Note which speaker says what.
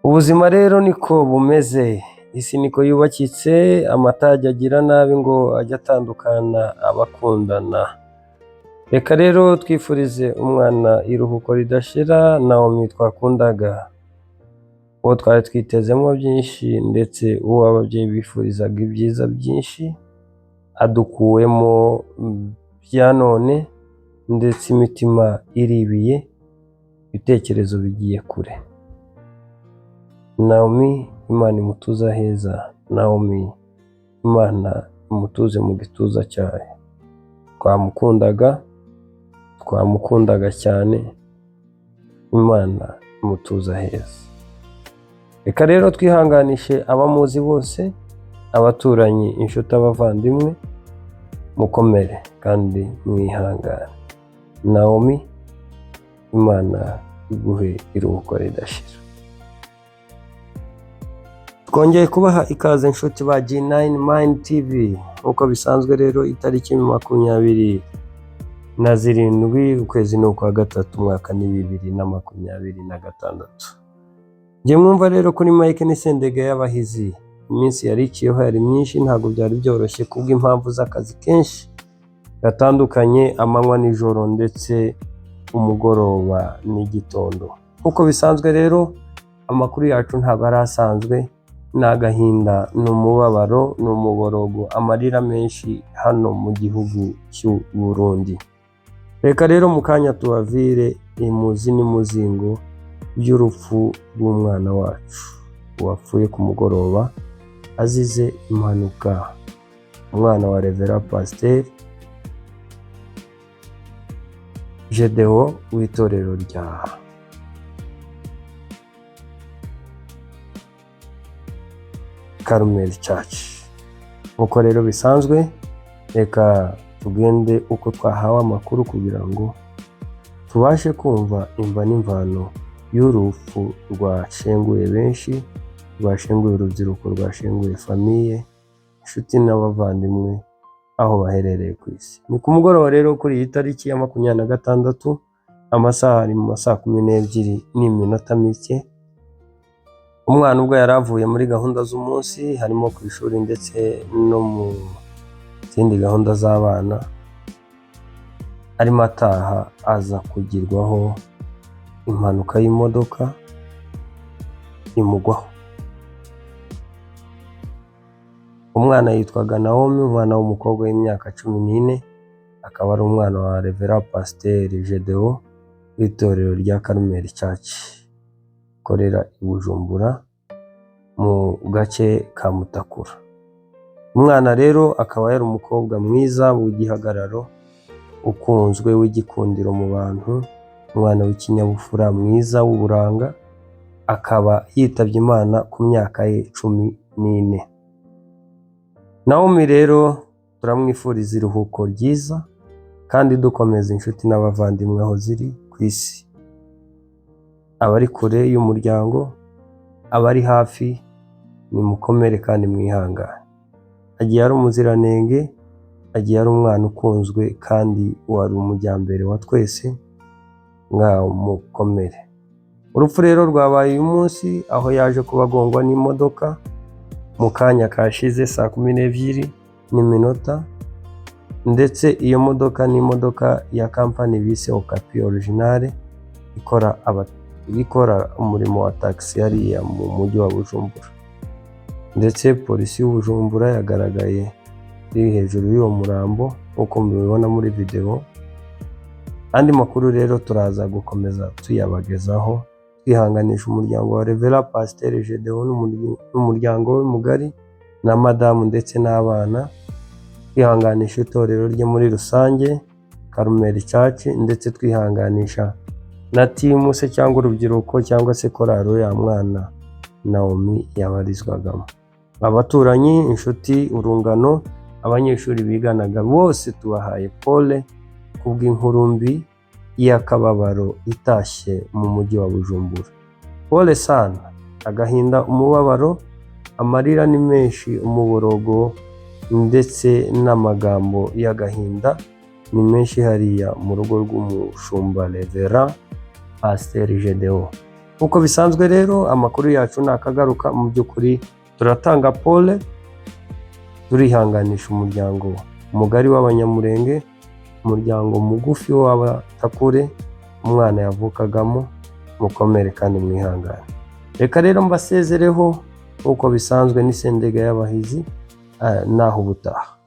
Speaker 1: Ubuzima rero niko bumeze, isi niko yubakitse, amatage agira nabi ngo ajye atandukana abakundana. Reka rero twifurize umwana iruhuko ridashira, Naomi twakundaga, uwo twari twitezemo byinshi ndetse uwo ababyeyi bifurizaga ibyiza byinshi, adukuwemo bya none ndetse imitima iribiye, ibitekerezo bigiye kure. Naomi, Imana imutuza heza. Naomi, Imana imutuze mu gituza cyayo. Twamukundaga cyane, Imana imutuza heza. Reka rero twihanganishe abamuzi bose, abaturanyi, inshuti, abavandimwe, mukomere kandi mwihangane. Naomi, Imana iguhe iruhuko ridashira. Twongeye kubaha ikaze inshuti ba G9 Mind TV. Uko bisanzwe rero itariki 27 ukwezi n'ukwa gatatu mwaka ni 2026. Ngiye mwumva rero kuri Mike n'Isendege y'abahizi. Iminsi yari iciyeho yari myinshi, ntabwo byari byoroshye kubw'impamvu z'akazi kenshi gatandukanye, amanywa n'ijoro ndetse umugoroba n'igitondo. Uko bisanzwe rero amakuru yacu ntabwo arasanzwe, n'agahinda n'umubabaro n'umuborogo, amarira menshi hano mu gihugu cy'u Burundi. Reka rero mu kanya tubavire imuzi n'umuzingo by'urupfu rw'umwana wacu wapfuye ku mugoroba azize impanuka, umwana wa Revera Pasteur Gedeon w'itorero rya Carmel Church. Uko rero bisanzwe, reka tugende uko twahawe amakuru kugira ngo tubashe kumva imva n'imvano y'urupfu rwashenguye benshi, rwashenguye urubyiruko, rwashenguye famiye, inshuti n'abavandimwe aho baherereye ku isi. Ni ku mugoroba rero kuri iyi tariki ya 26, amasaha ari mu masaa 12:00 mike. Umwana ubwo yari avuye muri gahunda z'umunsi, harimo ku ishuri ndetse no mu zindi gahunda z'abana, arimo ataha aza kugirwaho impanuka y'imodoka imugwaho. Umwana yitwaga Naomi, umwana w'umukobwa w'imyaka 14, akaba ari umwana wa Revera Pasteur Gedeon w'itorero rya Carmel Church korera i Bujumbura mu gace ka Mutakura. Umwana rero akaba yari umukobwa mwiza w'igihagararo, ukunzwe, w'igikundiro mu bantu, umwana w'ikinyabupfura, mwiza w'uburanga, akaba yitabye Imana ku myaka ye 14. Naomi rero turamwifuriza iruhuko ryiza kandi dukomeza inshuti n'abavandimwe aho ziri ku isi, abari kure y'umuryango, abari hafi, nimukomere kandi mwihangane. Agiye ari umuziranenge, agiye ari umwana ukunzwe kandi wari umujyambere wa twese, ngaho mukomere. Urupfu rero rwabaye uyu munsi, aho yaje kubagongwa n'imodoka mu kanya kashize saa 12:00, ndetse iyo modoka ni imodoka ya kampani bise Okapi Originale ikora umurimo wa taxi hariya mu mujyi wa Bujumbura. Ndetse polisi y'Ubujumbura yagaragaye iri hejuru y'uwo murambo uko mubibona muri video. Andi makuru rero turaza gukomeza tuyabagezaho, twihanganisha umuryango wa Revera Pasteur Gedeon n'umuryango we mugari na madamu ndetse n'abana, twihanganisha itorero rye muri rusange Carmel Church, ndetse twihanganisha na timu se cyangwa urubyiruko cyangwa se koraro ya mwana Naomi yabarizwagamo. Abaturanyi, inshuti, urungano, abanyeshuri biganaga bose tubahaye pole kubw'inkuru mbi y'akababaro itashye mu mujyi wa Bujumbura. Pole sana, agahinda, umubabaro, amarira ni menshi, umuborogo ndetse n'amagambo y'agahinda ni menshi hariya mu rugo rw'umushumba Revera Pasteur Gedeon. Nk'uko bisanzwe rero amakuru yacu nakagaruka, mu by'ukuri turatanga pole, turihanganisha umuryango mugari w'Abanyamurenge, umuryango mugufi w'Abatakure umwana yavukagamo, mukomere kandi mwihangane. Reka rero mbasezereho nk'uko bisanzwe n'Isendega y'Abahizi, naho ubutaha.